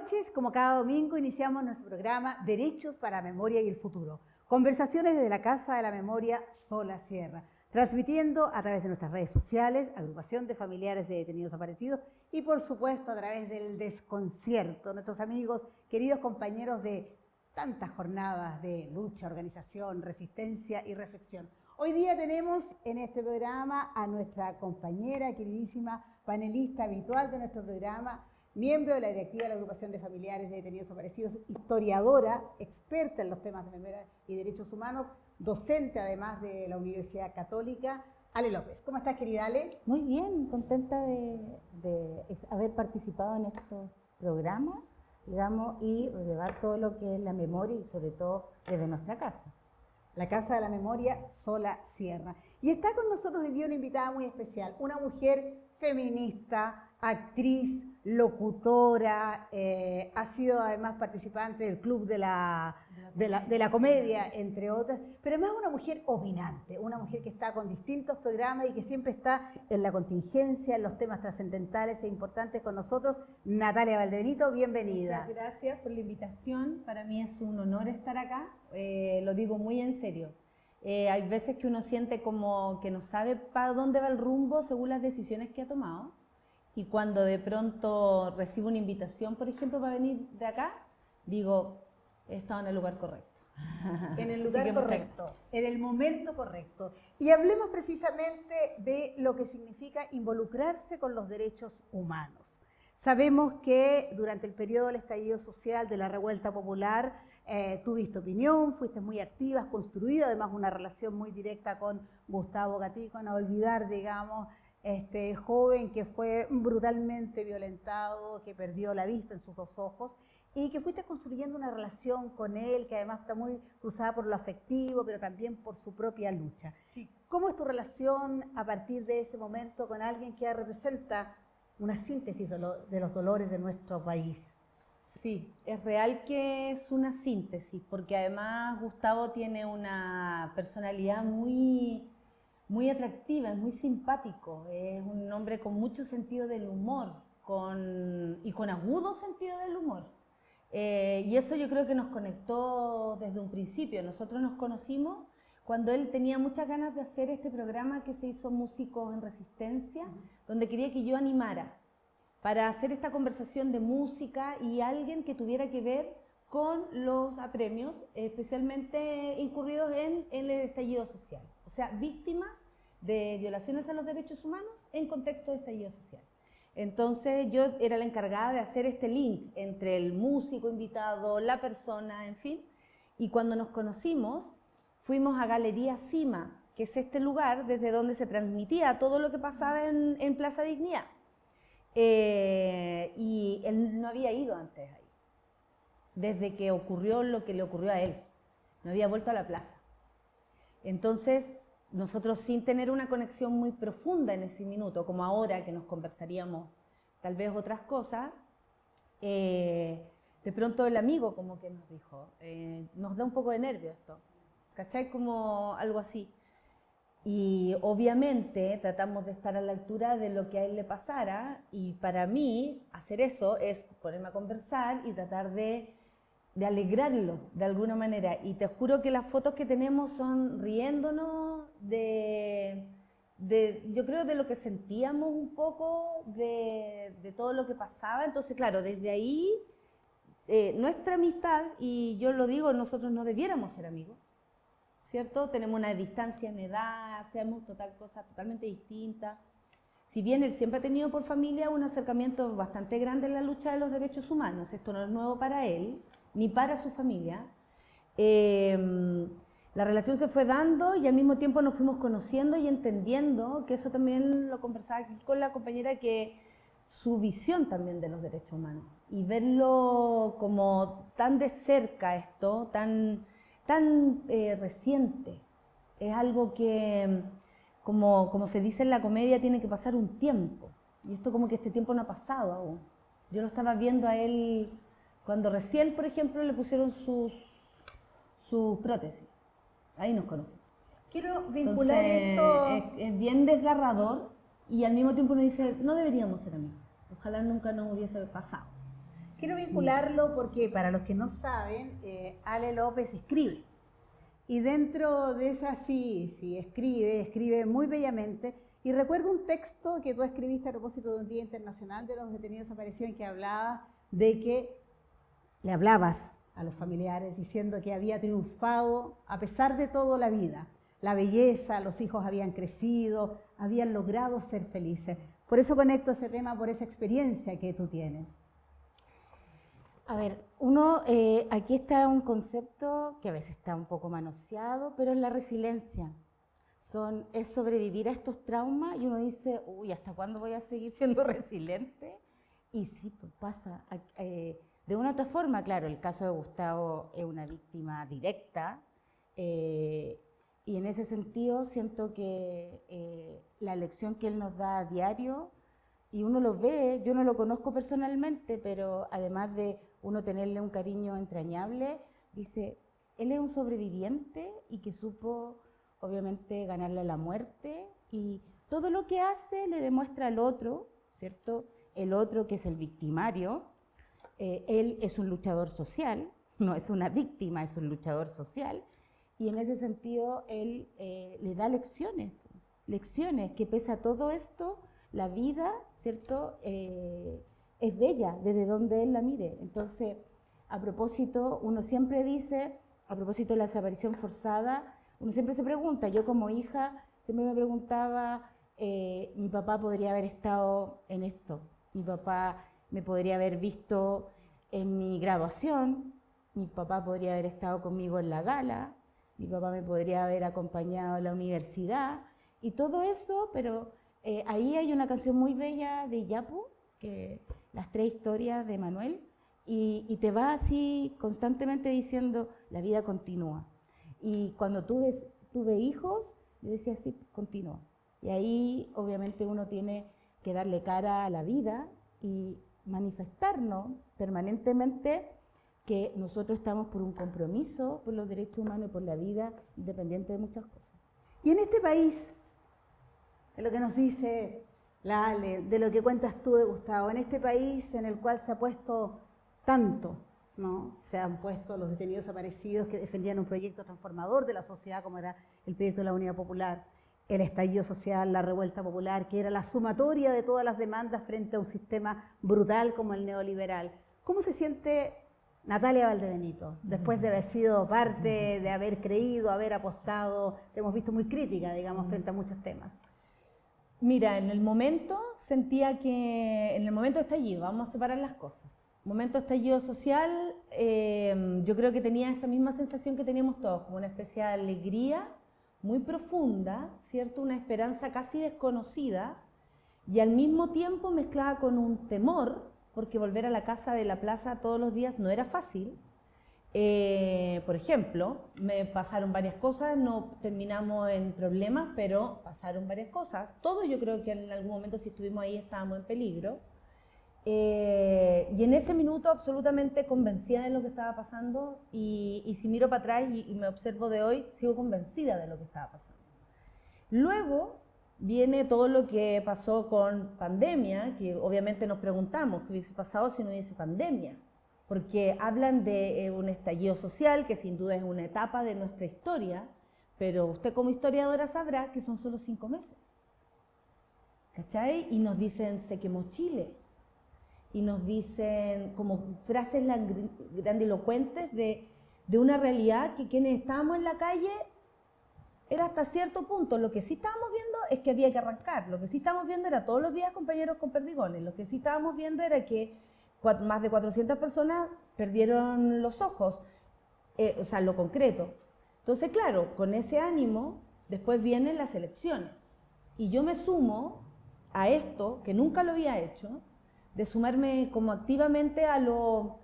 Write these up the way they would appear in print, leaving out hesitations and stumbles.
noches, como cada domingo, iniciamos nuestro programa Derechos para la Memoria y el Futuro. Conversaciones desde la Casa de la Memoria Sola Sierra, transmitiendo a través de nuestras redes sociales, agrupación de familiares de detenidos desaparecidos y por supuesto a través del desconcierto, nuestros amigos, queridos compañeros de tantas jornadas de lucha, organización, resistencia y reflexión. Hoy día tenemos en este programa a nuestra compañera, queridísima panelista habitual de nuestro programa, miembro de la directiva de la agrupación de familiares de detenidos desaparecidos, historiadora, experta en los temas de memoria y derechos humanos, docente además de la Universidad Católica, Ale López. ¿Cómo estás, querida Ale? Muy bien, contenta de haber participado en estos programas, digamos, y relevar todo lo que es la memoria y sobre todo desde nuestra casa. La Casa de la Memoria Sola Sierra. Y está con nosotros hoy día una invitada muy especial, una mujer feminista, actriz, locutora, ha sido además participante del Club de la Comedia, entre otras, pero además una mujer opinante, una mujer que está con distintos programas y que siempre está en la contingencia, en los temas trascendentales e importantes con nosotros. Natalia Valdebenito, bienvenida. Muchas gracias por la invitación, para mí es un honor estar acá, lo digo muy en serio. Hay veces que uno siente como que no sabe para dónde va el rumbo según las decisiones que ha tomado. Y cuando de pronto recibo una invitación, por ejemplo, para venir de acá, digo, he estado en el lugar correcto. En el lugar correcto, en el momento correcto. Y hablemos precisamente de lo que significa involucrarse con los derechos humanos. Sabemos que durante el periodo del estallido social, de la revuelta popular, tuviste opinión, fuiste muy activa, has construido además una relación muy directa con Gustavo Gatica, no olvidar, digamos, este joven que fue brutalmente violentado, que perdió la vista en sus dos ojos, y que fuiste construyendo una relación con él, que además está muy cruzada por lo afectivo, pero también por su propia lucha. Sí. ¿Cómo es tu relación a partir de ese momento con alguien que representa una síntesis de los dolores de nuestro país? Sí, es real que es una síntesis, porque además Gustavo tiene una personalidad muy atractiva, es muy simpático, es un hombre con mucho sentido del humor y con agudo sentido del humor. Y eso yo creo que nos conectó desde un principio. Nosotros nos conocimos cuando él tenía muchas ganas de hacer este programa que se hizo Músicos en Resistencia, donde quería que yo animara para hacer esta conversación de música y alguien que tuviera que ver con los apremios, especialmente incurridos en el estallido social. O sea, víctimas de violaciones a los derechos humanos en contexto de estallido social. Entonces yo era la encargada de hacer este link entre el músico invitado, la persona, en fin. Y cuando nos conocimos, fuimos a Galería Cima, que es este lugar desde donde se transmitía todo lo que pasaba en Plaza Dignidad. Y él no había ido antes ahí, desde que ocurrió lo que le ocurrió a él. No había vuelto a la plaza. Entonces, nosotros sin tener una conexión muy profunda en ese minuto, como ahora que nos conversaríamos tal vez otras cosas, de pronto el amigo como que nos dijo, nos da un poco de nervio esto, ¿cachai? Como algo así. Y obviamente tratamos de estar a la altura de lo que a él le pasara, y para mí hacer eso es ponerme a conversar y tratar de alegrarlo de alguna manera. Y te juro que las fotos que tenemos son riéndonos yo creo de lo que sentíamos un poco, de todo lo que pasaba. Entonces, claro, desde ahí nuestra amistad, y yo lo digo, nosotros no debiéramos ser amigos, ¿cierto? Tenemos una distancia en edad, hacemos cosas totalmente distintas. Si bien él siempre ha tenido por familia un acercamiento bastante grande en la lucha de los derechos humanos, esto no es nuevo para él, ni para su familia, la relación se fue dando y al mismo tiempo nos fuimos conociendo y entendiendo, que eso también lo conversaba aquí con la compañera, que su visión también de los derechos humanos, y verlo como tan de cerca esto, tan reciente, es algo que, como se dice en la comedia, tiene que pasar un tiempo, y esto como que este tiempo no ha pasado aún. Yo lo estaba viendo a él cuando recién, por ejemplo, le pusieron sus prótesis, ahí nos conocimos. Quiero vincular Entonces, eso... es bien desgarrador, y al mismo tiempo uno dice, no deberíamos ser amigos, ojalá nunca nos hubiese pasado. Quiero vincularlo porque para los que no saben, Ale López escribe. Y dentro de esa sí escribe muy bellamente. Y recuerdo un texto que tú escribiste a propósito de un Día Internacional de los Detenidos Desaparecidos en que hablabas de que le hablabas a los familiares diciendo que había triunfado a pesar de todo la vida, la belleza, los hijos habían crecido, habían logrado ser felices. Por eso conecto ese tema, por esa experiencia que tú tienes. A ver, aquí está un concepto que a veces está un poco manoseado, pero es la resiliencia. Es sobrevivir a estos traumas y uno dice, uy, ¿hasta cuándo voy a seguir siendo resiliente? Y sí, pues pasa. De una u otra forma, claro, el caso de Gustavo es una víctima directa y en ese sentido siento que la lección que él nos da a diario, y uno lo ve, yo no lo conozco personalmente, pero además de uno tenerle un cariño entrañable, dice, él es un sobreviviente y que supo obviamente ganarle a la muerte y todo lo que hace le demuestra al otro, ¿cierto? El otro que es el victimario, él es un luchador social, no es una víctima, es un luchador social y en ese sentido él le da lecciones que pese a todo esto, la vida, ¿cierto? Es bella desde donde él la mire. Entonces, a propósito, uno siempre dice, a propósito de la desaparición forzada, uno siempre se pregunta, yo como hija siempre me preguntaba, mi papá podría haber estado en esto, mi papá me podría haber visto en mi graduación, mi papá podría haber estado conmigo en la gala, mi papá me podría haber acompañado a la universidad, y todo eso, pero ahí hay una canción muy bella de Iyapu, que las 3 historias de Manuel, y te va así constantemente diciendo, la vida continúa. Y cuando tuve hijos, yo decía, sí, continúa. Y ahí obviamente uno tiene que darle cara a la vida y manifestarnos permanentemente que nosotros estamos por un compromiso por los derechos humanos y por la vida, independiente de muchas cosas. Y en este país, de lo que nos dice la Ale, de lo que cuentas tú de Gustavo, en este país en el cual se ha puesto tanto, ¿no? Se han puesto los detenidos desaparecidos que defendían un proyecto transformador de la sociedad como era el proyecto de la Unidad Popular, el estallido social, la revuelta popular, que era la sumatoria de todas las demandas frente a un sistema brutal como el neoliberal. ¿Cómo se siente Natalia Valdebenito, después de haber sido parte, de haber creído, haber apostado? Te hemos visto muy crítica, digamos, frente a muchos temas. Mira, en el momento sentía que, en el momento de estallido, vamos a separar las cosas. Momento de estallido social, yo creo que tenía esa misma sensación que teníamos todos, como una especie de alegría muy profunda, ¿cierto? Una esperanza casi desconocida y al mismo tiempo mezclada con un temor, porque volver a la casa de la plaza todos los días no era fácil. Por ejemplo, me pasaron varias cosas, no terminamos en problemas, pero pasaron varias cosas. Todos yo creo que en algún momento si estuvimos ahí estábamos en peligro. Y en ese minuto absolutamente convencida de lo que estaba pasando y si miro para atrás y me observo de hoy, sigo convencida de lo que estaba pasando. Luego viene todo lo que pasó con pandemia, que obviamente nos preguntamos qué hubiese pasado si no hubiese pandemia, porque hablan de un estallido social que sin duda es una etapa de nuestra historia, pero usted como historiadora sabrá que son solo 5 meses, ¿cachai? Y nos dicen, se quemó Chile. Y nos dicen como frases grandilocuentes de una realidad que quienes estábamos en la calle era hasta cierto punto. Lo que sí estábamos viendo es que había que arrancar, lo que sí estábamos viendo era todos los días compañeros con perdigones, lo que sí estábamos viendo era que más de 400 personas perdieron los ojos, o sea, lo concreto. Entonces, claro, con ese ánimo, después vienen las elecciones. Y yo me sumo a esto, que nunca lo había hecho, de sumarme como activamente a lo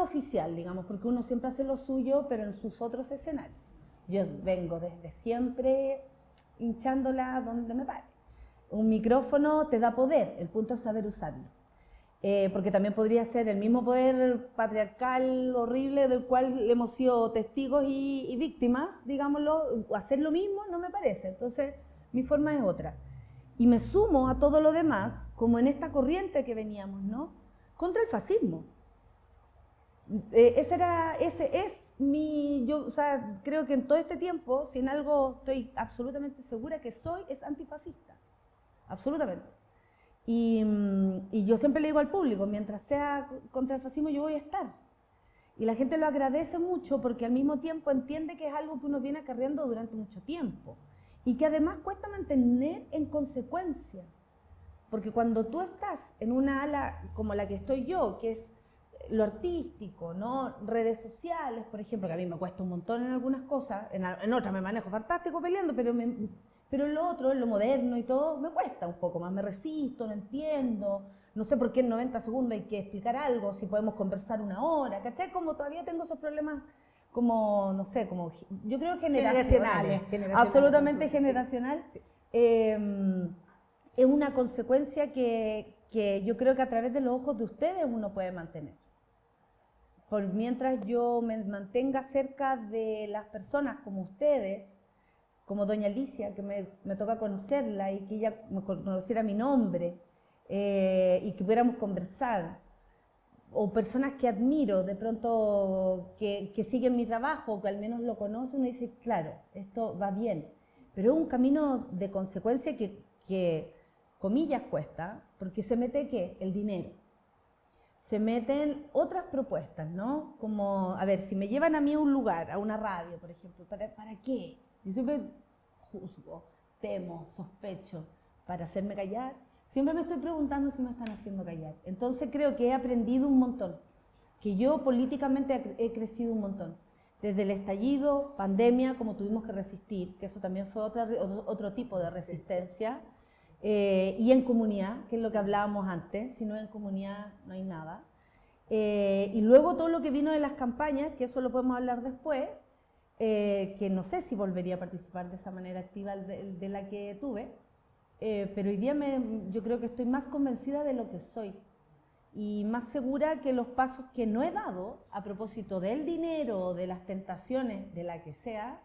oficial, digamos, porque uno siempre hace lo suyo, pero en sus otros escenarios. Yo vengo desde siempre hinchándola donde me pare. Un micrófono te da poder, el punto es saber usarlo. Porque también podría ser el mismo poder patriarcal horrible del cual hemos sido testigos y víctimas, digámoslo, hacer lo mismo no me parece. Entonces, mi forma es otra. Y me sumo a todo lo demás, como en esta corriente que veníamos, ¿no? Contra el fascismo. Ese es yo, o sea, creo que en todo este tiempo, si en algo estoy absolutamente segura que soy, es antifascista, absolutamente. Y yo siempre le digo al público, mientras sea contra el fascismo yo voy a estar. Y la gente lo agradece mucho porque al mismo tiempo entiende que es algo que uno viene acarreando durante mucho tiempo y que además cuesta mantener en consecuencia. Porque cuando tú estás en una ala como la que estoy yo, que es lo artístico, ¿no? Redes sociales, por ejemplo, que a mí me cuesta un montón en algunas cosas, en otras me manejo fantástico peleando, pero en lo otro, en lo moderno y todo, me cuesta un poco más, me resisto, no entiendo, no sé por qué en 90 segundos hay que explicar algo, si podemos conversar una hora, ¿cachai? Como todavía tengo esos problemas como, no sé, como yo creo generacionales, absolutamente generacional. Sí. Es una consecuencia que yo creo que a través de los ojos de ustedes uno puede mantener. Por mientras yo me mantenga cerca de las personas como ustedes, como doña Alicia, que me toca conocerla y que ella me conociera mi nombre y que pudiéramos conversar, o personas que admiro de pronto que siguen mi trabajo, que al menos lo conocen, uno dice, claro, esto va bien, pero es un camino de consecuencia que comillas cuesta, porque se mete ¿qué? El dinero. Se meten otras propuestas, ¿no? Como, a ver, si me llevan a mí a un lugar, a una radio, por ejemplo, ¿para qué? Yo siempre juzgo, temo, sospecho, para hacerme callar. Siempre me estoy preguntando si me están haciendo callar. Entonces creo que he aprendido un montón, que yo políticamente he crecido un montón. Desde el estallido, pandemia, como tuvimos que resistir, que eso también fue otro tipo de resistencia. Y en comunidad, que es lo que hablábamos antes, si no en comunidad no hay nada. Y luego todo lo que vino de las campañas, que eso lo podemos hablar después, que no sé si volvería a participar de esa manera activa de la que tuve, pero hoy día yo creo que estoy más convencida de lo que soy y más segura que los pasos que no he dado a propósito del dinero, de las tentaciones, de la que sea,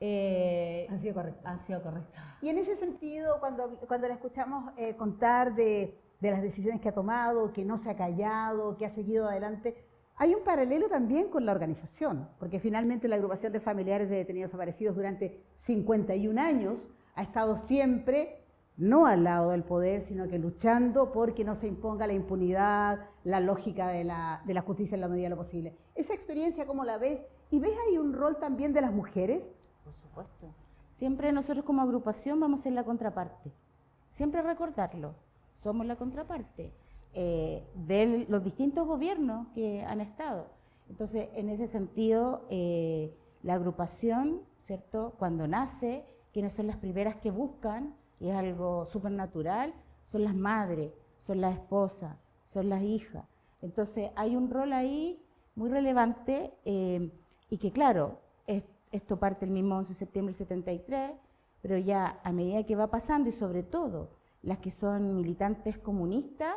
han sido correctos. Han sido correctos. Y en ese sentido, cuando la escuchamos contar de las decisiones que ha tomado, que no se ha callado, que ha seguido adelante, hay un paralelo también con la organización, porque finalmente la agrupación de familiares de detenidos desaparecidos durante 51 años ha estado siempre, no al lado del poder, sino que luchando porque no se imponga la impunidad, la lógica de la justicia en la medida de lo posible. Esa experiencia, ¿cómo la ves? ¿Y ves ahí un rol también de las mujeres? Por supuesto. Siempre nosotros como agrupación vamos a ser la contraparte. Siempre recordarlo. Somos la contraparte de los distintos gobiernos que han estado. Entonces, en ese sentido, la agrupación, ¿cierto? Cuando nace, quienes son las primeras que buscan, y es algo súper natural, son las madres, son las esposas, son las hijas. Entonces, hay un rol ahí muy relevante y que, claro, esto parte el mismo 11 de septiembre del 73, pero ya a medida que va pasando, y sobre todo las que son militantes comunistas,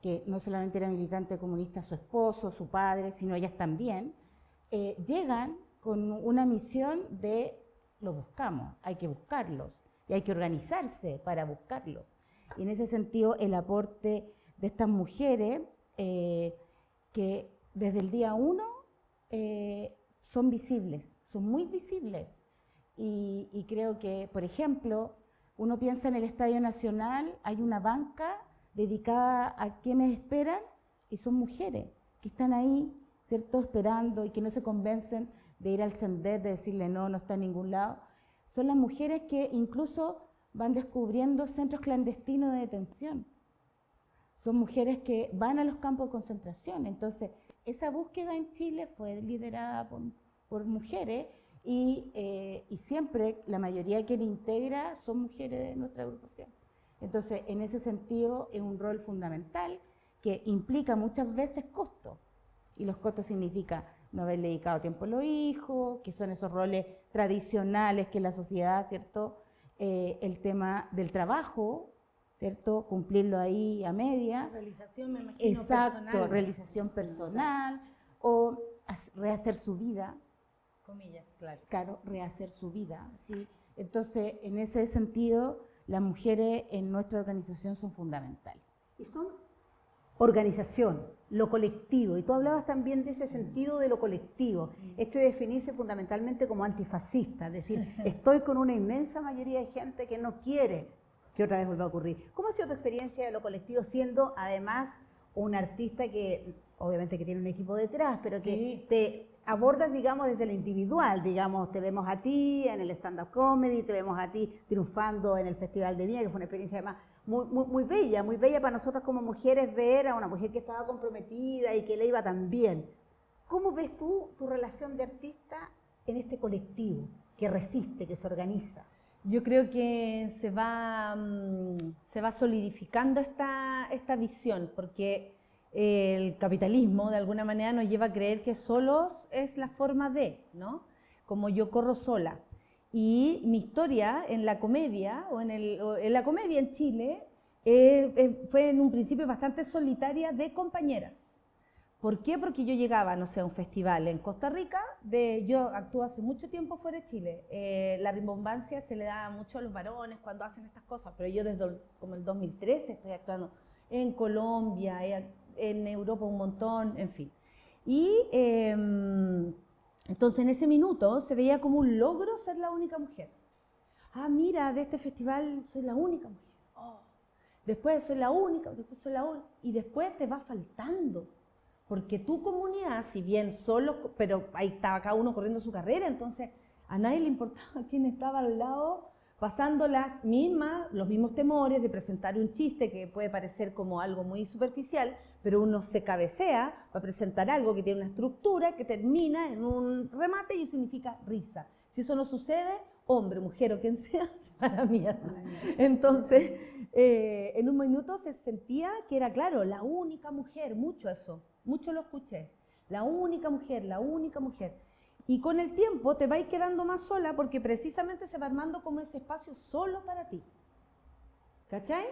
que no solamente era militante comunista su esposo, su padre, sino ellas también, llegan con una misión de los buscamos, hay que buscarlos, y hay que organizarse para buscarlos. Y en ese sentido, el aporte de estas mujeres, que desde el día 1 son visibles, son muy visibles. Y creo que, por ejemplo, uno piensa en el Estadio Nacional, hay una banca dedicada a quienes esperan, y son mujeres que están ahí, ¿cierto?, esperando y que no se convencen de ir al Sendet, de decirle no está en ningún lado. Son las mujeres que incluso van descubriendo centros clandestinos de detención. Son mujeres que van a los campos de concentración. Entonces, esa búsqueda en Chile fue liderada por mujeres y siempre la mayoría que la integra son mujeres de nuestra agrupación. Entonces, en ese sentido, es un rol fundamental que implica muchas veces costos. Y los costos significa no haber dedicado tiempo a los hijos, que son esos roles tradicionales que la sociedad, ¿cierto? El tema del trabajo, ¿cierto? Cumplirlo ahí a media. Realización, me imagino, exacto, personal. Realización personal, o rehacer su vida. Comillas, claro. Claro, rehacer su vida, ¿sí? Entonces, en ese sentido, las mujeres en nuestra organización son fundamentales. Y son organización, lo colectivo, y tú hablabas también de ese sentido de lo colectivo, definirse fundamentalmente como antifascista, es decir, estoy con una inmensa mayoría de gente que no quiere que otra vez vuelva a ocurrir. ¿Cómo ha sido tu experiencia de lo colectivo siendo además un artista que obviamente que tiene un equipo detrás, pero que te abordas, digamos, desde lo individual, digamos, te vemos a ti en el stand-up comedy, te vemos a ti triunfando en el Festival de Viña, que fue una experiencia además muy bella para nosotros como mujeres ver a una mujer que estaba comprometida y que le iba tan bien. ¿Cómo ves tú tu relación de artista en este colectivo que resiste, que se organiza? Yo creo que se va solidificando esta visión, porque el capitalismo de alguna manera nos lleva a creer que solos es la forma de, ¿no? Como yo corro sola. Y mi historia en la comedia, en la comedia en Chile, fue en un principio bastante solitaria de compañeras. ¿Por qué? Porque yo llegaba, no sé, a un festival en Costa Rica, yo actúo hace mucho tiempo fuera de Chile, la rimbombancia se le da mucho a los varones cuando hacen estas cosas, pero yo desde como el 2013 estoy actuando en Colombia, en Europa un montón, en fin. Y entonces en ese minuto se veía como un logro ser la única mujer. Ah, mira, de este festival soy la única mujer. Oh. Después soy la única, después soy la única, y después te va faltando. Porque tu comunidad, si bien solo, pero ahí estaba cada uno corriendo su carrera, entonces a nadie le importaba quién estaba al lado, pasando los mismos temores de presentar un chiste que puede parecer como algo muy superficial, pero uno se cabecea para presentar algo que tiene una estructura que termina en un remate y significa risa. Si eso no sucede, hombre, mujer o quien sea, se va a la mierda. Entonces, en un minuto se sentía que era, claro, la única mujer, mucho lo escuché, la única mujer. Y con el tiempo te vas quedando más sola porque precisamente se va armando como ese espacio solo para ti. ¿Cachai?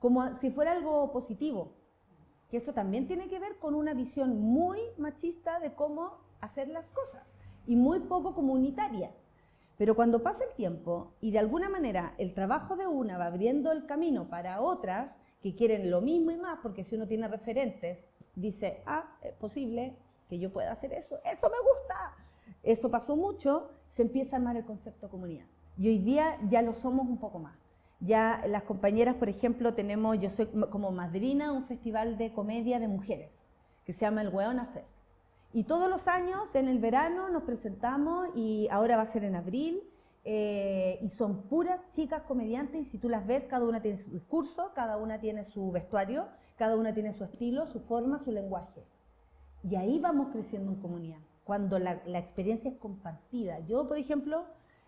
Como si fuera algo positivo. Que eso también tiene que ver con una visión muy machista de cómo hacer las cosas y muy poco comunitaria. Pero cuando pasa el tiempo y de alguna manera el trabajo de una va abriendo el camino para otras que quieren lo mismo y más, porque si uno tiene referentes, dice, es posible que yo pueda hacer eso me gusta. Eso pasó mucho, se empieza a armar el concepto comunidad. Y hoy día ya lo somos un poco más. Ya las compañeras, por ejemplo, yo soy como madrina de un festival de comedia de mujeres, que se llama el Weona Fest. Y todos los años, en el verano, nos presentamos, y ahora va a ser en abril, y son puras chicas comediantes, y si tú las ves, cada una tiene su discurso, cada una tiene su vestuario, cada una tiene su estilo, su forma, su lenguaje. Y ahí vamos creciendo en comunidad, cuando la experiencia es compartida. Yo, por ejemplo,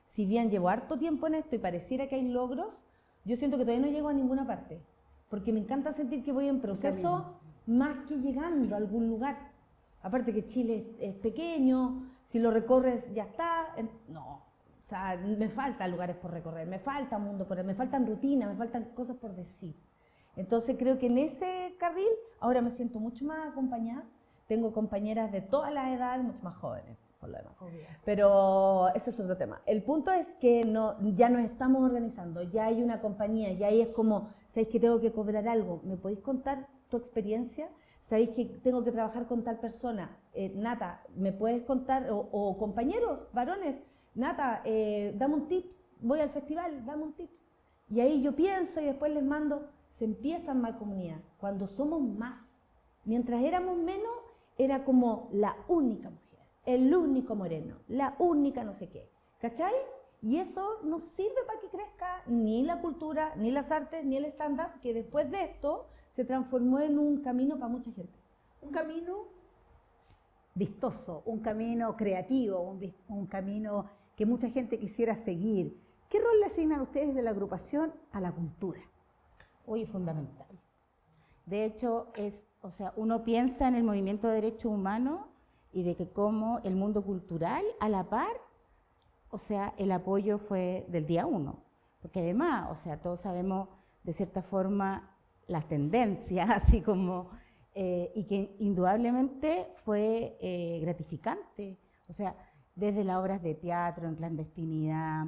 si bien llevo harto tiempo en esto y pareciera que hay logros, yo siento que todavía no llego a ninguna parte, porque me encanta sentir que voy en proceso más que llegando a algún lugar. Aparte que Chile es pequeño, si lo recorres ya está. No, o sea, me faltan lugares por recorrer, me falta mundo por ver, me faltan rutinas, me faltan cosas por decir. Entonces creo que en ese carril ahora me siento mucho más acompañada. Tengo compañeras de todas las edades, mucho más jóvenes, por lo demás. Obvio. Pero ese es otro tema. El punto es que ya nos estamos organizando, ya hay una compañía, ya ahí es como, ¿sabéis que tengo que cobrar algo? ¿Me podéis contar tu experiencia? ¿Sabéis que tengo que trabajar con tal persona? Nata, ¿me puedes contar? O compañeros, varones, Nata, dame un tip, voy al festival, dame un tip. Y ahí yo pienso y después les mando, se empieza a armar comunidad. Cuando somos más, mientras éramos menos, era como la única mujer, el único moreno, la única no sé qué, ¿cachai? Y eso no sirve para que crezca ni la cultura, ni las artes, ni el stand-up, que después de esto se transformó en un camino para mucha gente. Un camino vistoso, un camino creativo, un camino que mucha gente quisiera seguir. ¿Qué rol le asignan ustedes de la agrupación a la cultura? Hoy fundamental. De hecho, uno piensa en el movimiento de derechos humanos y de que como el mundo cultural, a la par, el apoyo fue del día uno. Porque además, todos sabemos de cierta forma las tendencias, así como, y que indudablemente fue gratificante. Desde las obras de teatro en clandestinidad,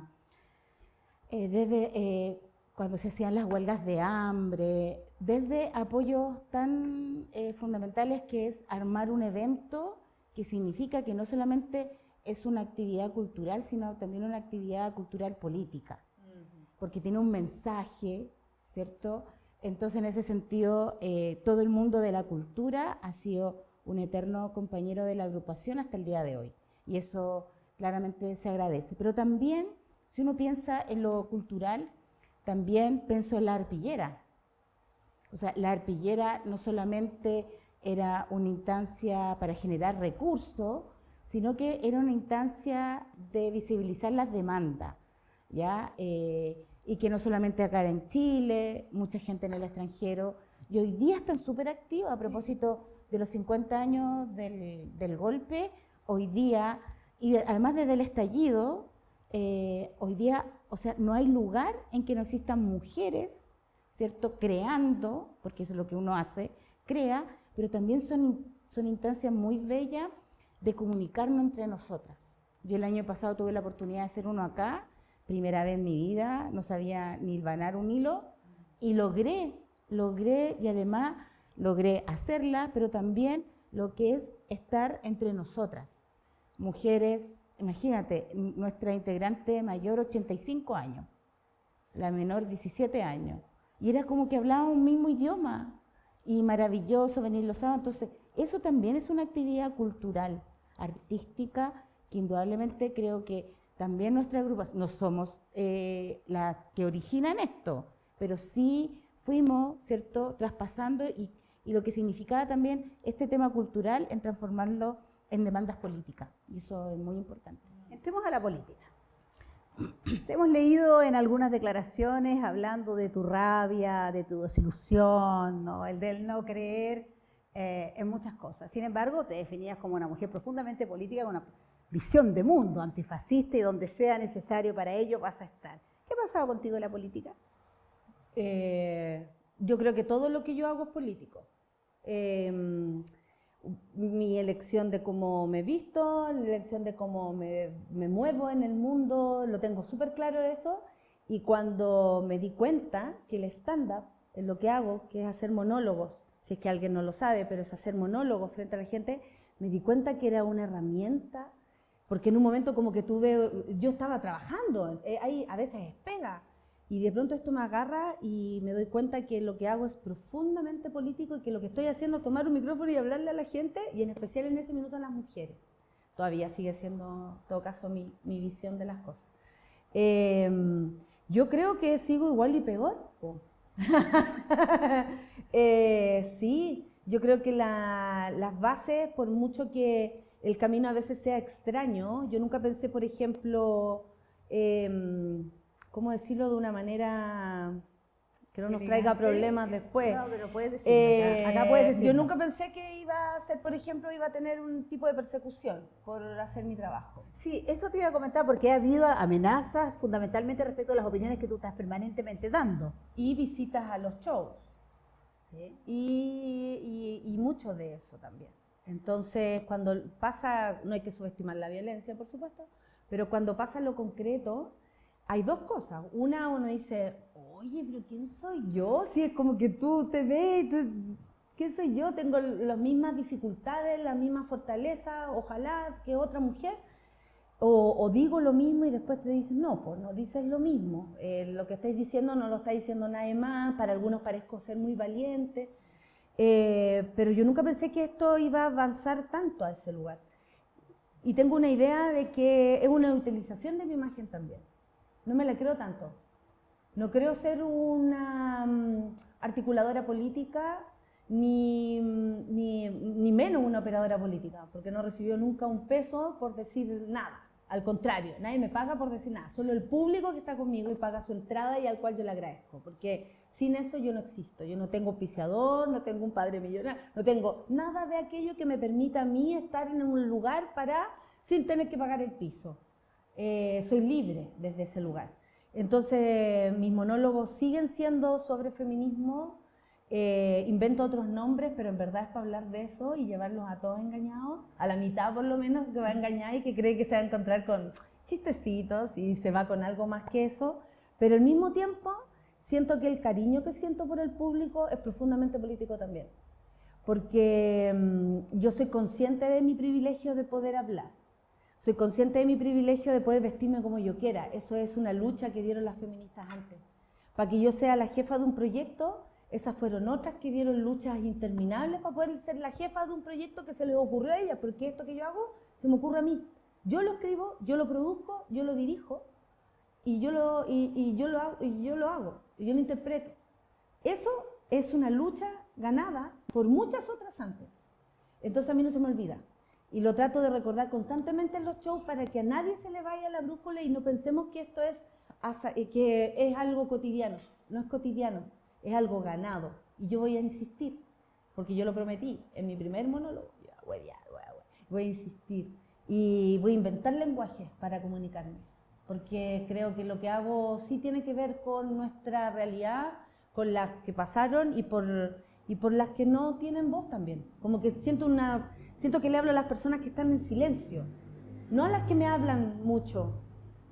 desde cuando se hacían las huelgas de hambre, desde apoyos tan fundamentales que es armar un evento que significa que no solamente es una actividad cultural, sino también una actividad cultural política, porque tiene un mensaje, ¿cierto? Entonces, en ese sentido, todo el mundo de la cultura ha sido un eterno compañero de la agrupación hasta el día de hoy, y eso claramente se agradece. Pero también, si uno piensa en lo cultural, también pienso en la arpillera. O sea, la arpillera no solamente era una instancia para generar recursos, sino que era una instancia de visibilizar las demandas, ¿ya? Y que no solamente acá en Chile, mucha gente en el extranjero, y hoy día están súper activos a propósito de los 50 años del golpe, hoy día, y además desde el estallido, hoy día, o sea, no hay lugar en que no existan mujeres, ¿cierto?, creando, porque eso es lo que uno hace, crea, pero también son instancias muy bellas de comunicarnos entre nosotras. Yo el año pasado tuve la oportunidad de hacer uno acá, primera vez en mi vida, no sabía ni hilvanar un hilo, y logré y además logré hacerla, pero también lo que es estar entre nosotras, mujeres. Imagínate, nuestra integrante mayor 85 años, la menor 17 años, y era como que hablaban un mismo idioma, y maravilloso venir los sábados. Entonces, eso también es una actividad cultural, artística, que indudablemente creo que también nuestra agrupación, no somos las que originan esto, pero sí fuimos, ¿cierto?, traspasando y lo que significaba también este tema cultural en transformarlo en demandas políticas, y eso es muy importante. Entremos a la política. Te hemos leído en algunas declaraciones hablando de tu rabia, de tu desilusión, ¿no?, el del no creer en muchas cosas. Sin embargo, te definías como una mujer profundamente política, con una visión de mundo antifascista, y donde sea necesario para ello vas a estar. ¿Qué ha pasado contigo en la política? Yo creo que todo lo que yo hago es político. Mi elección de cómo me visto, la elección de cómo me muevo en el mundo, lo tengo súper claro eso. Y cuando me di cuenta que el stand-up es lo que hago, que es hacer monólogos, si es que alguien no lo sabe, pero es hacer monólogos frente a la gente, me di cuenta que era una herramienta, porque en un momento como que yo estaba trabajando, ahí a veces es pega, y de pronto esto me agarra y me doy cuenta que lo que hago es profundamente político, y que lo que estoy haciendo es tomar un micrófono y hablarle a la gente, y en especial en ese minuto a las mujeres. Todavía sigue siendo, en todo caso, mi visión de las cosas. Yo creo que sigo igual y peor. Sí, yo creo que las bases, por mucho que el camino a veces sea extraño, yo nunca pensé, por ejemplo, ¿cómo decirlo de una manera que no nos traiga problemas después? No, pero puedes decirlo, acá puedes decirlo. Yo nunca pensé que iba a ser, por ejemplo, iba a tener un tipo de persecución por hacer mi trabajo. Sí, eso te iba a comentar, porque ha habido amenazas fundamentalmente respecto a las opiniones que tú estás permanentemente dando. Y visitas a los shows. ¿Sí? Y mucho de eso también. Entonces, cuando pasa, no hay que subestimar la violencia, por supuesto, pero cuando pasa lo concreto, hay dos cosas. Una, uno dice, oye, pero ¿quién soy yo? Si es como que tú te ves, ¿quién soy yo? Tengo las mismas dificultades, la misma fortaleza, ojalá, que otra mujer. O digo lo mismo y después te dicen, no, pues no dices lo mismo. Lo que estáis diciendo no lo está diciendo nadie más. Para algunos parezco ser muy valiente. Pero yo nunca pensé que esto iba a avanzar tanto a ese lugar. Y tengo una idea de que es una utilización de mi imagen también. No me la creo tanto. No creo ser una articuladora política, ni menos una operadora política, porque no recibió nunca un peso por decir nada. Al contrario, nadie me paga por decir nada. Solo el público que está conmigo y paga su entrada, y al cual yo le agradezco. Porque sin eso yo no existo. Yo no tengo auspiciador, no tengo un padre millonario, no tengo nada de aquello que me permita a mí estar en un lugar sin tener que pagar el piso. Soy libre desde ese lugar. Entonces, mis monólogos siguen siendo sobre feminismo. Invento otros nombres, pero en verdad es para hablar de eso y llevarlos a todos engañados, a la mitad por lo menos que va a engañar y que cree que se va a encontrar con chistecitos y se va con algo más que eso, pero al mismo tiempo siento que el cariño que siento por el público es profundamente político también. Porque yo soy consciente de mi privilegio de poder hablar. Soy consciente de mi privilegio de poder vestirme como yo quiera. Eso es una lucha que dieron las feministas antes. Para que yo sea la jefa de un proyecto, esas fueron otras que dieron luchas interminables para poder ser la jefa de un proyecto que se les ocurrió a ellas, porque esto que yo hago se me ocurre a mí. Yo lo escribo, yo lo produzco, yo lo dirijo y yo lo hago, y yo lo interpreto. Eso es una lucha ganada por muchas otras antes. Entonces a mí no se me olvida. Y lo trato de recordar constantemente en los shows para que a nadie se le vaya la brújula y no pensemos que esto es algo cotidiano. No es cotidiano, es algo ganado. Y yo voy a insistir, porque yo lo prometí en mi primer monólogo. Voy a insistir y voy a inventar lenguajes para comunicarme. Porque creo que lo que hago sí tiene que ver con nuestra realidad, con las que pasaron y por las que no tienen voz también. Como que siento que le hablo a las personas que están en silencio, no a las que me hablan mucho,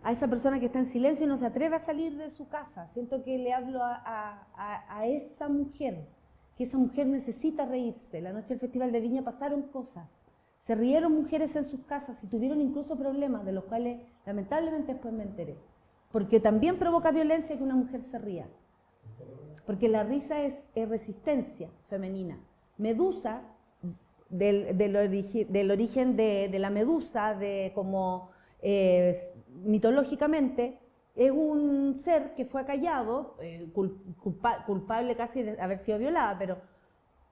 a esa persona que está en silencio y no se atreve a salir de su casa. Siento que le hablo a esa mujer, que esa mujer necesita reírse. La noche del Festival de Viña pasaron cosas, se rieron mujeres en sus casas y tuvieron incluso problemas de los cuales lamentablemente después me enteré. Porque también provoca violencia que una mujer se ría. Porque la risa es resistencia femenina. Medusa, del origen de la medusa, como mitológicamente, es un ser que fue acallado, culpable casi de haber sido violada, pero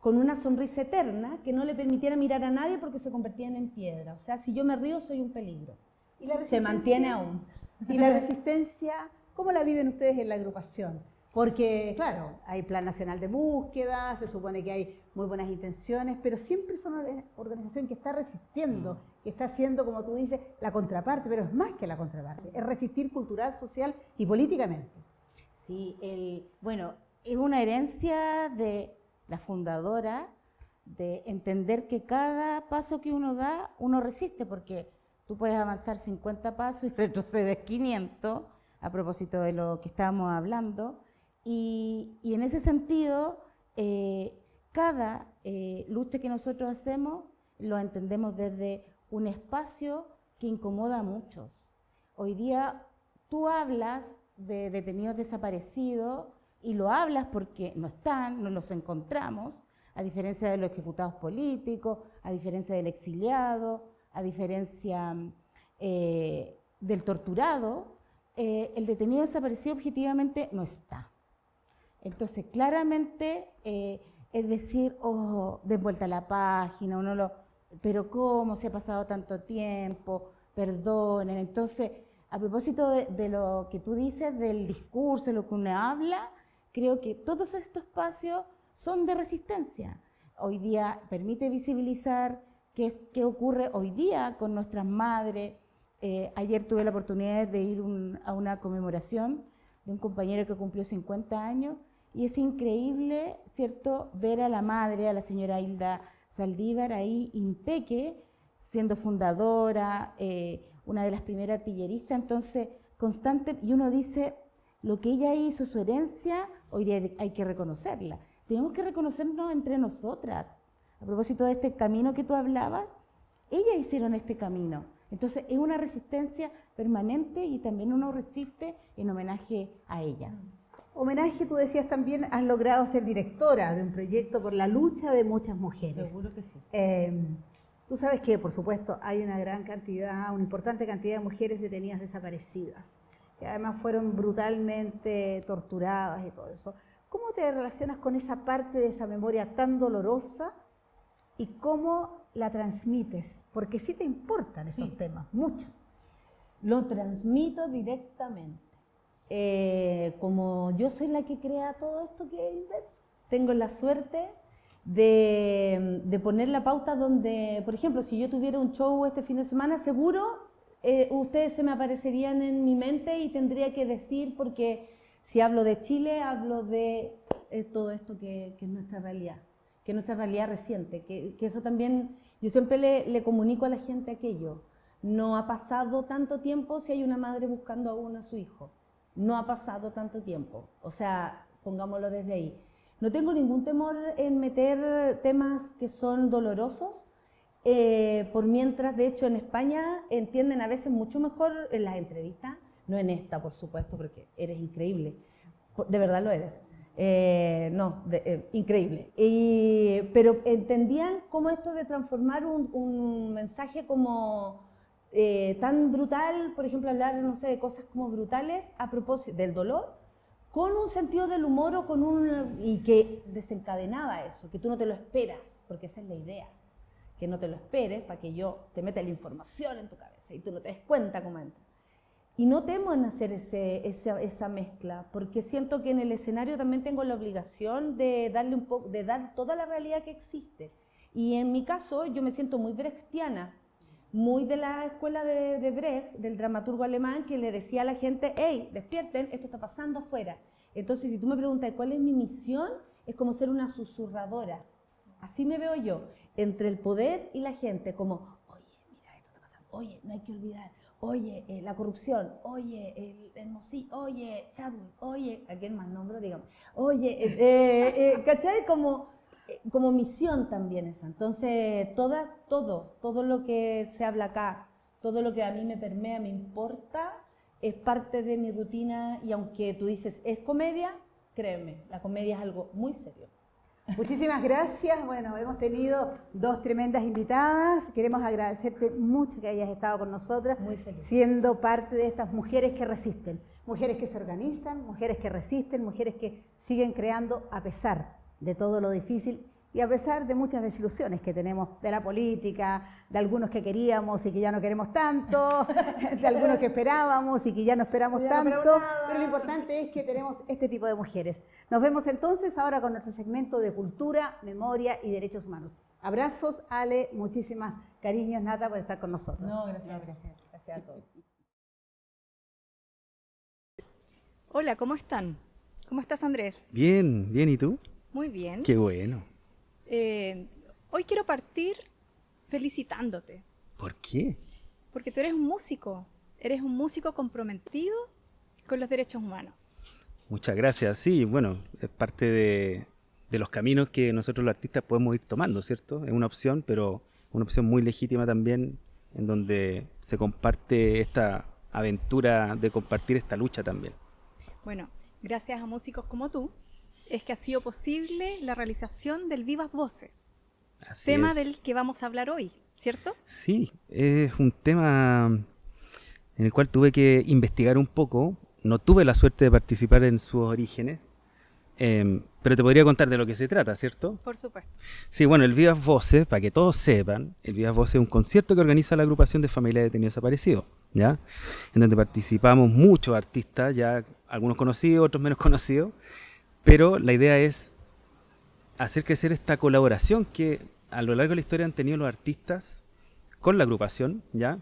con una sonrisa eterna que no le permitiera mirar a nadie porque se convertían en piedra. O sea, si yo me río soy un peligro. ¿Y la se mantiene aún. ¿Y la resistencia, cómo la viven ustedes en la agrupación? Porque, claro, hay Plan Nacional de Búsqueda, se supone que hay muy buenas intenciones, pero siempre es una organización que está resistiendo, que está haciendo, como tú dices, la contraparte, pero es más que la contraparte, es resistir cultural, social y políticamente. Sí, bueno, es una herencia de la fundadora, de entender que cada paso que uno da, uno resiste, porque tú puedes avanzar 50 pasos y retrocedes 500, a propósito de lo que estábamos hablando, y en ese sentido, cada lucha que nosotros hacemos lo entendemos desde un espacio que incomoda a muchos. Hoy día tú hablas de detenidos desaparecidos y lo hablas porque no están, no los encontramos, a diferencia de los ejecutados políticos, a diferencia del exiliado, a diferencia del torturado, el detenido desaparecido objetivamente no está. Entonces, claramente, es decir, de vuelta a la página, pero ¿cómo se ha pasado tanto tiempo? Perdonen. Entonces, a propósito de lo que tú dices, del discurso, lo que uno habla, creo que todos estos espacios son de resistencia. Hoy día permite visibilizar qué ocurre hoy día con nuestras madres. Ayer tuve la oportunidad de ir a una conmemoración de un compañero que cumplió 50 años y es increíble, ¿cierto?, ver a la madre, a la señora Hilda Saldívar ahí impeque, siendo fundadora, una de las primeras arpilleristas, entonces constante, y uno dice, lo que ella hizo, su herencia, hoy día hay que reconocerla. Tenemos que reconocernos entre nosotras. A propósito de este camino que tú hablabas, ellas hicieron este camino. Entonces es una resistencia permanente y también uno resiste en homenaje a ellas. Homenaje, tú decías también, has logrado ser directora de un proyecto por la lucha de muchas mujeres. Seguro que sí. Tú sabes que, por supuesto, hay una importante cantidad de mujeres detenidas desaparecidas, que además fueron brutalmente torturadas y todo eso. ¿Cómo te relacionas con esa parte de esa memoria tan dolorosa y cómo la transmites? Porque sí te importan esos temas, mucho. Lo transmito directamente. Como yo soy la que crea todo esto que invento, tengo la suerte de poner la pauta donde, por ejemplo, si yo tuviera un show este fin de semana, seguro ustedes se me aparecerían en mi mente y tendría que decir, porque si hablo de Chile, hablo de todo esto que es nuestra realidad, que es nuestra realidad reciente, que eso también, yo siempre le comunico a la gente aquello. No ha pasado tanto tiempo si hay una madre buscando aún a su hijo. no ha pasado tanto tiempo. O sea, pongámoslo desde ahí. No tengo ningún temor en meter temas que son dolorosos, por mientras, de hecho, en España entienden a veces mucho mejor en las entrevistas, no en esta, por supuesto, porque eres increíble, de verdad lo eres. Increíble. Pero entendían cómo esto de transformar un mensaje como tan brutal, por ejemplo, hablar, no sé, de cosas como brutales a propósito del dolor, con un sentido del humor o y que desencadenaba eso, que tú no te lo esperas, porque esa es la idea, que no te lo esperes para que yo te meta la información en tu cabeza y tú no te des cuenta cómo entra. Y no temo en hacer esa mezcla, porque siento que en el escenario también tengo la obligación de darle de dar toda la realidad que existe. Y en mi caso, yo me siento muy brechtiana, muy de la escuela de Brecht, del dramaturgo alemán, que le decía a la gente, hey, despierten, esto está pasando afuera. Entonces, si tú me preguntas cuál es mi misión, es como ser una susurradora. Así me veo yo, entre el poder y la gente, como, oye, mira, esto está pasando, oye, no hay que olvidar. Oye, la corrupción, oye, el Mosí, oye, Chadwick, oye, ¿a quién más nombro? Digamos, oye, ¿cachai? Como misión también esa. Entonces, todo lo que se habla acá, todo lo que a mí me permea, me importa, es parte de mi rutina y aunque tú dices, es comedia, créeme, la comedia es algo muy serio. Muchísimas gracias. Bueno, hemos tenido dos tremendas invitadas. Queremos agradecerte mucho que hayas estado con nosotras, siendo parte de estas mujeres que resisten, mujeres que se organizan, mujeres que resisten, mujeres que siguen creando a pesar de todo lo difícil y a pesar de muchas desilusiones que tenemos de la política, de algunos que queríamos y que ya no queremos tanto, de algunos que esperábamos y que ya no esperamos tanto, pero lo importante es que tenemos este tipo de mujeres. Nos vemos entonces ahora con nuestro segmento de cultura, memoria y derechos humanos. Abrazos, Ale, muchísimas cariños, Nata, por estar con nosotros. No, gracias a todos. Hola, ¿cómo están? ¿Cómo estás, Andrés? Bien, ¿y tú? Muy bien. Qué bueno. Hoy quiero partir felicitándote. ¿Por qué? Porque tú eres un músico comprometido con los derechos humanos. Muchas gracias. Sí, bueno, es parte de los caminos que nosotros los artistas podemos ir tomando, ¿cierto? Es una opción, pero una opción muy legítima también, en donde se comparte esta aventura de compartir esta lucha también. Bueno, gracias a músicos como tú, es que ha sido posible la realización del Vivas Voces, tema del que vamos a hablar hoy, ¿cierto? Sí, es un tema en el cual tuve que investigar un poco. No tuve la suerte de participar en sus orígenes, pero te podría contar de lo que se trata, ¿cierto? Por supuesto. Sí, bueno, el Vivas Voces, para que todos sepan, el Vivas Voces es un concierto que organiza la agrupación de familiares de detenidos desaparecidos, ¿ya? En donde participamos muchos artistas, ya algunos conocidos, otros menos conocidos, pero la idea es hacer crecer esta colaboración que a lo largo de la historia han tenido los artistas con la agrupación, ¿ya?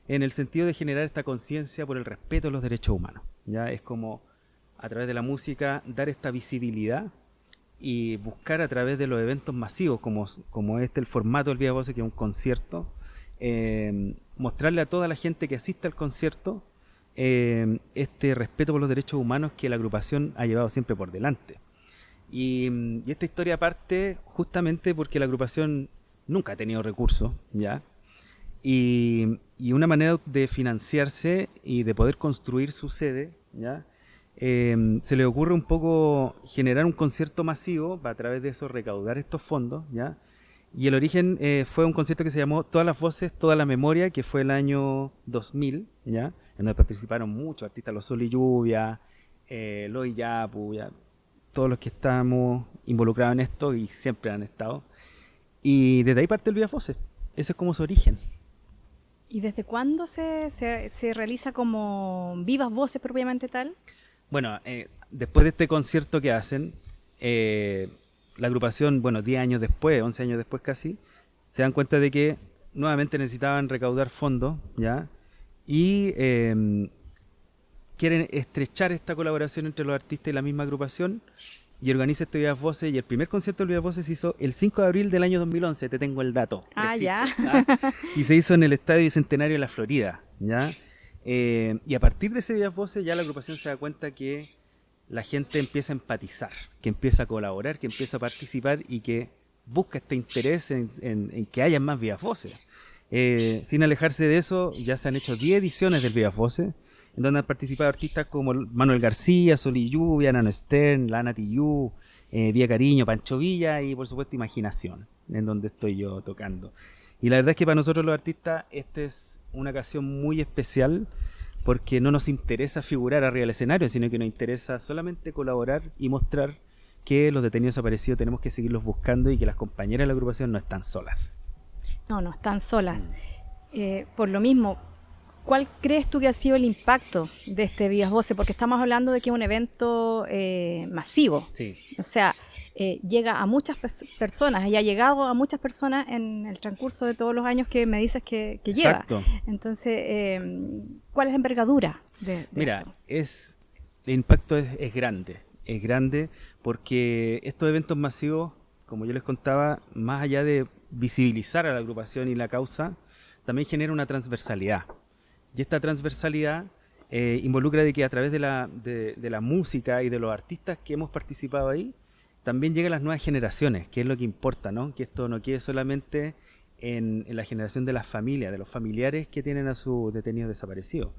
En el sentido de generar esta conciencia por el respeto a los derechos humanos, ¿ya? Es como a través de la música dar esta visibilidad y buscar a través de los eventos masivos como el formato del Vivas Voces, que es un concierto, mostrarle a toda la gente que asiste al concierto este respeto por los derechos humanos que la agrupación ha llevado siempre por delante. Y esta historia parte justamente porque la agrupación nunca ha tenido recursos, ¿ya? Y una manera de financiarse y de poder construir su sede, ¿ya? Se le ocurre un poco generar un concierto masivo para a través de eso recaudar estos fondos, ¿ya? Y el origen fue un concierto que se llamó Todas las Voces, Toda la Memoria, que fue el año 2000, ¿ya? En donde participaron muchos artistas, Los Sol y Lluvia, Loy Yapu, ¿ya? Todos los que estamos involucrados en esto y siempre han estado. Y desde ahí parte el Vivas Voces. Ese es como su origen. ¿Y desde cuándo se realiza como Vivas Voces propiamente tal? Bueno, después de este concierto que hacen, la agrupación, 10 años después, 11 años después casi, se dan cuenta de que nuevamente necesitaban recaudar fondos, ¿ya? Y quieren estrechar esta colaboración entre los artistas y la misma agrupación y organiza este Vivas Voces, y el primer concierto del Vivas Voces se hizo el 5 de abril del año 2011, te tengo el dato preciso, ya. ¿ya? Y se hizo en el Estadio Bicentenario de la Florida, ¿ya? Y a partir de ese Vivas Voces ya la agrupación se da cuenta que la gente empieza a empatizar, que empieza a colaborar, que empieza a participar y que busca este interés en que haya más Vivas Voces. Sin alejarse de eso, ya se han hecho 10 ediciones del Vivas Voces, en donde han participado artistas como Manuel García, Sol y Lluvia, Nano Stern, Lana Tillú, Vía Cariño, Pancho Villa y por supuesto Imaginación, en donde estoy yo tocando. Y la verdad es que para nosotros los artistas esta es una ocasión muy especial porque no nos interesa figurar arriba del escenario, sino que nos interesa solamente colaborar y mostrar que los detenidos desaparecidos tenemos que seguirlos buscando y que las compañeras de la agrupación no están solas. No están solas. Por lo mismo, ¿cuál crees tú que ha sido el impacto de este Vivas Voces? Porque estamos hablando de que es un evento masivo. Sí. O sea, llega a muchas personas y ha llegado a muchas personas en el transcurso de todos los años que me dices que lleva. Exacto. Entonces, ¿cuál es la envergadura de Mira, esto? el impacto es grande. Es grande porque estos eventos masivos, como yo les contaba, más allá de visibilizar a la agrupación y la causa, también genera una transversalidad. Y esta transversalidad involucra de que a través de la música y de los artistas que hemos participado ahí, también llegan las nuevas generaciones, que es lo que importa, ¿no? Que esto no quede solamente en la generación de las familias, de los familiares que tienen a sus detenidos desaparecidos.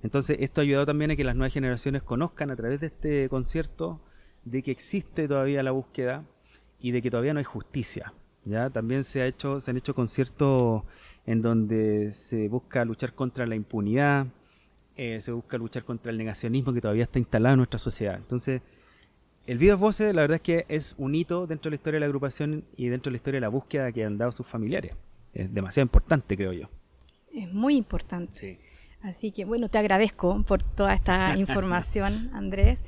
Entonces esto ha ayudado también a que las nuevas generaciones conozcan a través de este concierto de que existe todavía la búsqueda y de que todavía no hay justicia. ¿Ya? También se han hecho conciertos en donde se busca luchar contra la impunidad, se busca luchar contra el negacionismo que todavía está instalado en nuestra sociedad. Entonces, el Vivas Voces, la verdad es que es un hito dentro de la historia de la agrupación y dentro de la historia de la búsqueda que han dado sus familiares. Es demasiado importante, creo yo. Es muy importante. Sí. Así que, bueno, te agradezco por toda esta información, Andrés.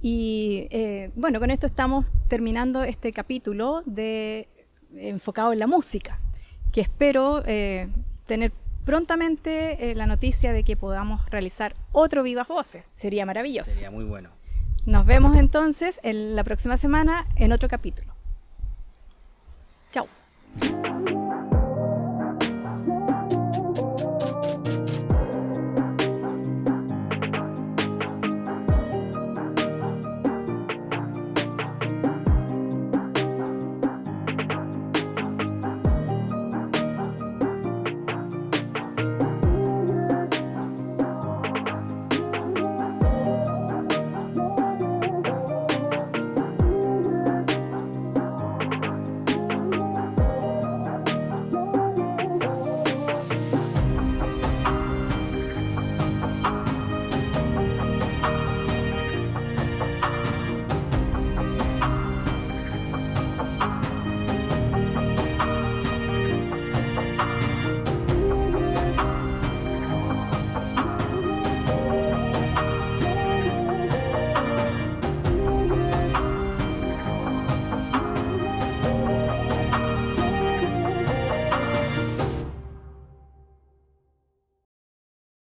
Y, bueno, con esto estamos terminando este capítulo enfocado en la música, que espero tener prontamente la noticia de que podamos realizar otro Vivas Voces. Sería maravilloso. Sería muy bueno. Nos vemos entonces en la próxima semana en otro capítulo. Chao.